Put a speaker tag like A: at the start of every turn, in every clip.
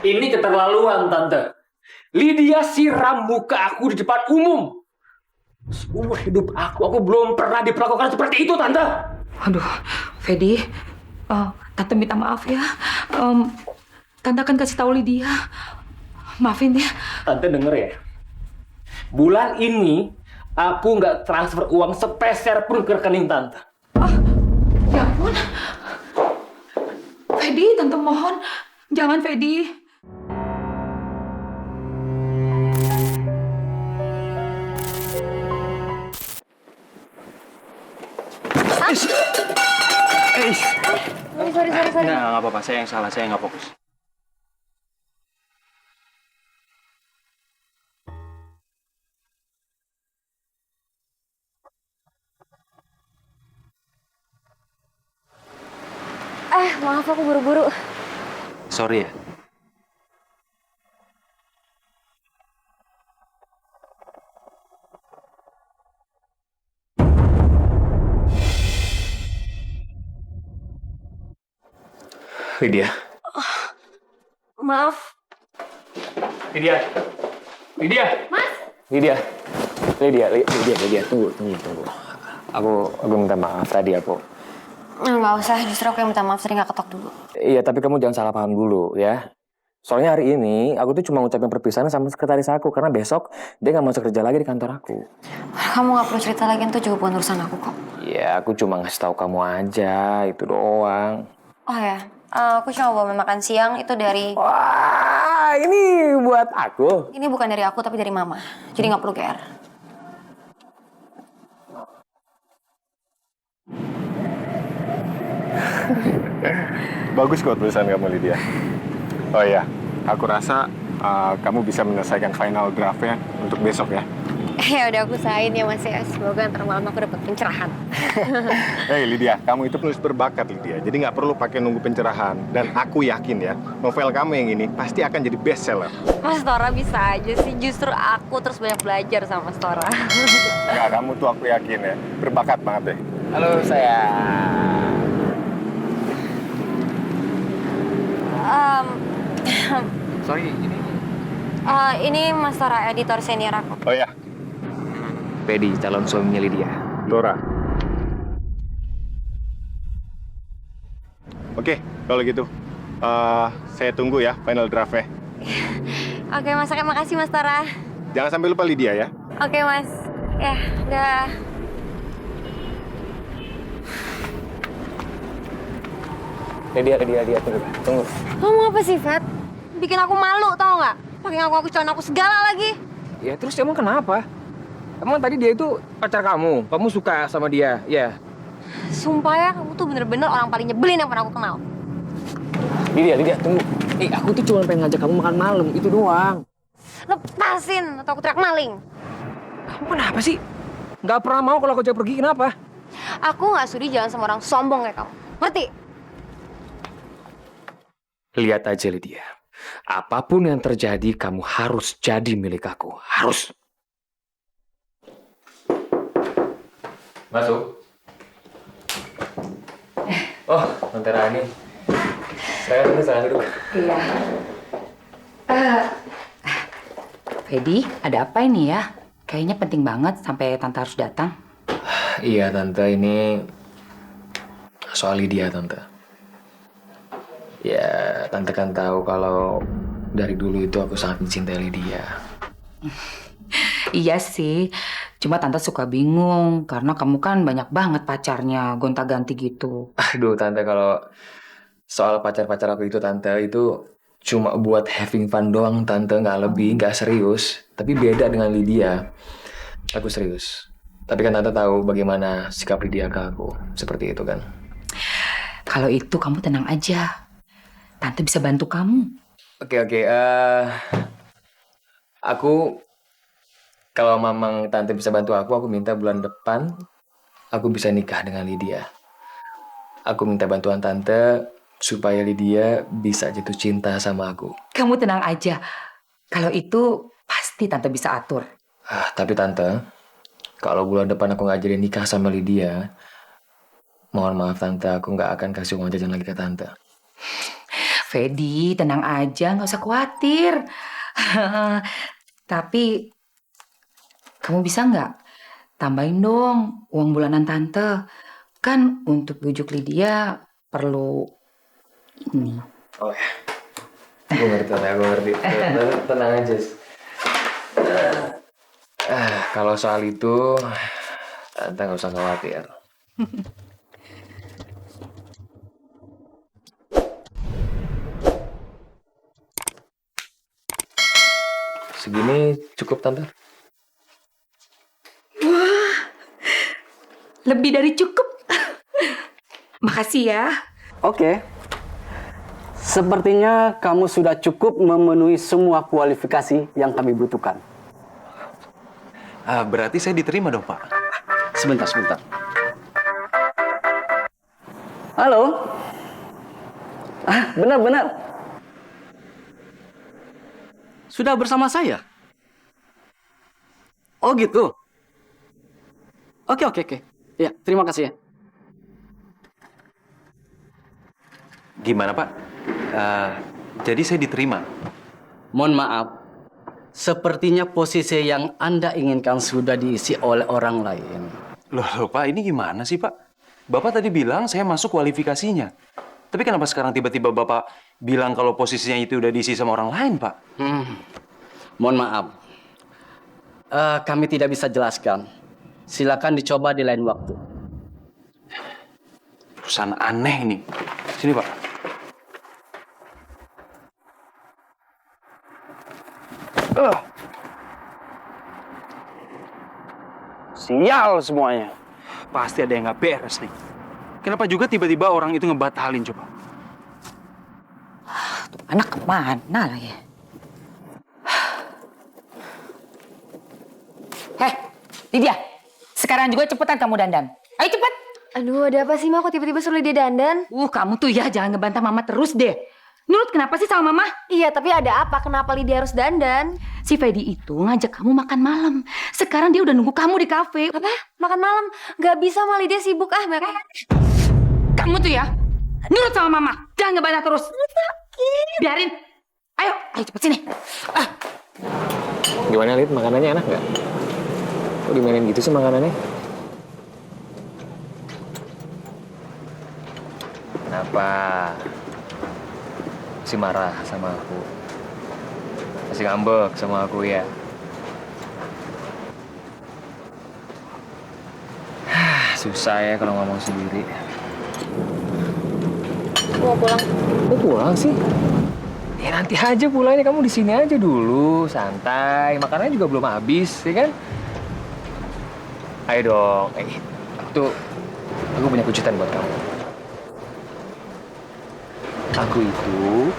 A: Ini keterlaluan, Tante. Lydia siram muka aku di depan umum. Seumur hidup aku belum pernah diperlakukan seperti itu, Tante.
B: Aduh, Fedi, Tante minta maaf ya. Tante akan kasih tahu Lydia. Maafin ya.
A: Tante denger ya. Bulan ini aku nggak transfer uang sepeser pun ke rekening Tante.
B: Ya ampun. Fedi, Tante mohon. Jangan, Fedi.
C: Sorry.
D: Nggak apa-apa, saya yang salah, saya nggak fokus.
C: Maaf aku buru-buru.
D: Sorry ya. Lydia.
C: Maaf.
A: Lydia.
C: Mas?
A: Lydia, tunggu. Aku minta maaf tadi aku.
C: Nggak usah, justru aku yang minta maaf sering nggak ketok dulu.
A: Iya, tapi kamu jangan salah paham dulu ya. Soalnya hari ini aku tuh cuma ngucapin perpisahan sama sekretaris aku karena besok dia nggak masuk kerja lagi di kantor aku.
C: Kamu nggak perlu cerita lagi, itu juga bukan urusan aku kok.
A: Iya, aku cuma ngasih tahu kamu aja, itu doang.
C: Oh ya, aku cuma bawa makan siang itu dari...
A: Wah, ini buat aku.
C: Ini bukan dari aku, tapi dari mama. Jadi nggak perlu GR.
E: Bagus kok tulisan kamu, Lydia. Oh iya, aku rasa kamu bisa menyelesaikan final draftnya untuk besok ya.
C: Ya udah, aku usahain ya Mas ya. Semoga ntar malam aku dapat pencerahan.
E: Hey Lydia, kamu itu penulis berbakat Lydia. Jadi nggak perlu pakai nunggu pencerahan. Dan aku yakin ya, novel kamu yang ini pasti akan jadi bestseller.
C: Mas Tora bisa aja sih. Justru aku terus banyak belajar sama Mas Tora.
E: Nggak, kamu tuh aku yakin ya, berbakat banget deh.
A: Halo sayang. Sorry,
C: Ini Mas Tora, editor senior aku.
E: Oh ya,
A: Fedi, calon suaminya Lydia.
E: Dora. Oke, kalau gitu saya tunggu ya final draftnya.
C: Oke Mas, makasih Mas Tora.
E: Jangan sampai lupa Lydia ya.
C: Oke Mas. Ya, udah.
A: Lydia, tunggu.
C: Kamu apa sih, Fat? Bikin aku malu, tau nggak? Pakai ngaku-ngaku calon aku segala lagi.
A: Ya terus emang kenapa? Emang tadi dia itu pacar kamu suka sama dia, ya?
C: Sumpah ya, kamu tuh bener-bener orang paling nyebelin yang pernah aku kenal.
A: Lydia, tunggu. Aku tuh cuma pengen ngajak kamu makan malam, itu doang.
C: Lepasin, atau aku teriak maling.
A: Kamu kenapa sih? Nggak pernah mau kalau aku ajak pergi, kenapa?
C: Aku nggak sudi jalan sama orang sombong kayak kamu. Ngerti?
A: Lihat aja, Lydia. Apapun yang terjadi, kamu harus jadi milik aku. Harus. Masuk. Oh, Tante Rani. Saya duduk.
B: Iya. Fedi, ada apa ini ya? Kayaknya penting banget sampai Tante harus datang.
A: Iya, Tante, ini soal Lydia, Tante. Ya, Tante kan tahu kalau dari dulu itu aku sangat mencintai Lydia.
B: Iya sih, cuma Tante suka bingung karena kamu kan banyak banget pacarnya, gonta-ganti gitu.
A: Aduh, Tante, kalau soal pacar-pacar aku itu, Tante, itu cuma buat having fun doang, Tante. Nggak lebih, nggak serius. Tapi beda dengan Lydia. Aku serius. Tapi kan Tante tahu bagaimana sikap Lydia ke aku. Seperti itu kan.
B: Kalau itu kamu tenang aja. Tante bisa bantu kamu.
A: Oke. Aku, kalau memang Tante bisa bantu aku minta bulan depan aku bisa nikah dengan Lydia. Aku minta bantuan Tante supaya Lydia bisa jatuh cinta sama aku.
B: Kamu tenang aja. Kalau itu pasti Tante bisa atur.
A: Tapi Tante, kalau bulan depan aku nggak jadi nikah sama Lydia, mohon maaf Tante, aku nggak akan kasih uang jajan lagi ke Tante.
B: Fedi, tenang aja, nggak usah khawatir. Tapi kamu bisa nggak tambahin dong uang bulanan tante? Kan untuk bujuk Lydia perlu ini.
A: Oh ya, gue ngerti, gue ngerti. Tenang aja. Kalau soal itu, tante nggak usah khawatir. Segini cukup tante?
B: Lebih dari cukup. Makasih ya.
F: Oke. Sepertinya kamu sudah cukup memenuhi semua kualifikasi yang kami butuhkan.
D: Berarti saya diterima dong, Pak.
F: Sebentar. Halo? Benar. Sudah bersama saya? Oh gitu? Oke. Ya, terima kasih ya.
D: Gimana, Pak? Jadi saya diterima.
F: Mohon maaf. Sepertinya posisi yang Anda inginkan sudah diisi oleh orang lain.
D: Loh, Pak, ini gimana sih, Pak? Bapak tadi bilang saya masuk kualifikasinya. Tapi kenapa sekarang tiba-tiba Bapak bilang kalau posisinya itu udah diisi sama orang lain, Pak?
F: Mohon maaf. Kami tidak bisa jelaskan. Silakan dicoba di lain waktu.
D: Perusahaan aneh ini. Sini, Pak.
F: Sial semuanya.
D: Pasti ada yang nggak beres nih. Kenapa juga tiba-tiba orang itu ngebatalin coba?
B: Anak kemana lagi? Heh, Lydia. Sekarang juga cepetan kamu dandan. Ayo cepet.
C: Aduh, ada apa sih, Ma? Kok tiba-tiba suruh dia dandan?
B: Kamu tuh ya jangan ngebantah mama terus deh. Nurut kenapa sih sama mama?
C: Iya, tapi ada apa? Kenapa Lydia harus dandan?
B: Si Fedi itu ngajak kamu makan malam. Sekarang dia udah nunggu kamu di kafe.
C: Apa? Makan malam? Gak bisa, Ma. Lydia sibuk. Mereka...
B: Kamu tuh ya, nurut sama mama. Jangan ngebantah terus.
C: Sakit.
B: Biarin. Ayo cepet sini.
A: Gimana, Lid? Makanannya enak nggak? Kok dimainin gitu sih makanannya? Kenapa? Masih marah sama aku? Masih ngambek sama aku ya? Susah ya kalau ngomong sendiri.
C: Mau pulang.
A: Kok pulang sih? Ya nanti aja pulangnya, kamu di sini aja dulu, santai. Makanannya juga belum habis, ya kan? Ayo dong. Tuh, aku punya kejutan buat kamu. Aku itu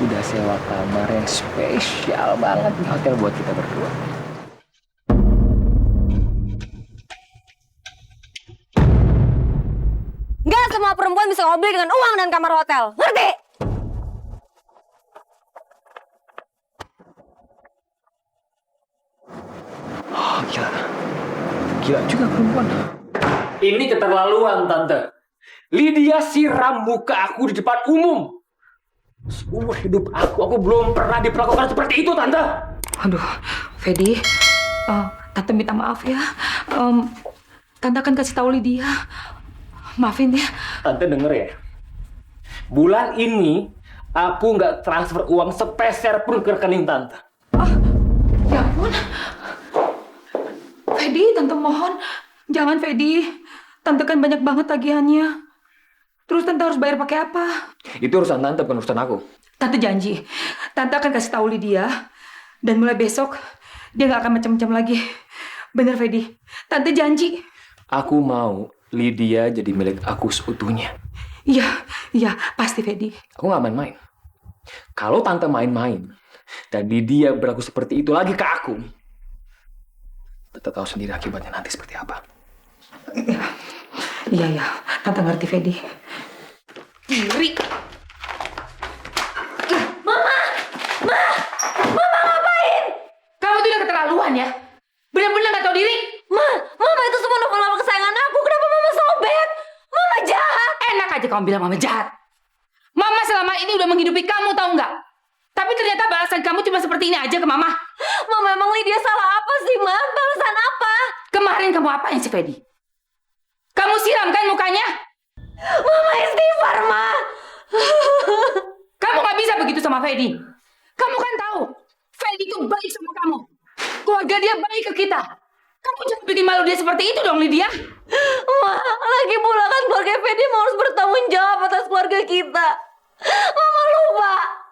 A: udah sewa kamar yang spesial banget di hotel buat kita berdua.
C: Gak semua perempuan bisa ngobrol dengan uang dan kamar hotel. Ngerti?
A: Oh, gila. Gila juga perempuan.
G: Ini keterlaluan, Tante. Lydia siram muka aku di depan umum. Seumur hidup aku belum pernah diperlakukan seperti itu, Tante.
B: Aduh, Fedi. Tante minta maaf ya. Tante akan kasih tahu Lydia. Maafin ya.
G: Tante denger ya. Bulan ini aku nggak transfer uang sepeser pun ke rekening Tante.
B: Ya ampun. Fedi, Tante mohon. Jangan, Fedi. Tante kan banyak banget tagihannya. Terus Tante harus bayar pakai apa?
A: Itu urusan Tante, bukan urusan aku.
B: Tante janji. Tante akan kasih tahu Lydia. Dan mulai besok, dia gak akan macam-macam lagi. Bener, Fedi. Tante janji.
A: Aku mau Lydia jadi milik aku seutuhnya.
B: Iya, pasti, Fedi.
A: Aku gak main-main. Kalau Tante main-main, dan Lydia berlaku seperti itu lagi ke aku, Tante tahu sendiri akibatnya nanti seperti apa.
B: Iya, Tante ngerti, Fedi. Diri. Mama ngapain? Kamu tuh udah keterlaluan ya. Bener-bener gak tahu diri.
C: Mama itu semua novel-novel kesayangan aku. Kenapa Mama sobek? Mama jahat.
B: Enak aja kamu bilang mama jahat. Mama selama ini udah menghidupi kamu, tahu nggak? Tapi ternyata balasan kamu cuma seperti ini aja ke Mama.
C: Mama, emang Lydia salah apa sih, Ma? Balasan apa?
B: Kemarin kamu apain si Fedi? Kamu siram kan mukanya?
C: Mama istighfar, Ma.
B: Kamu nggak bisa begitu sama Fedi. Kamu kan tahu, Fedi itu baik sama kamu. Keluarga dia baik ke kita. Kamu jangan bikin malu dia seperti itu dong, Lydia.
C: Ma, lagi pula kan keluarga Fedi mau harus bertanggung jawab atas keluarga kita. Mama lupa.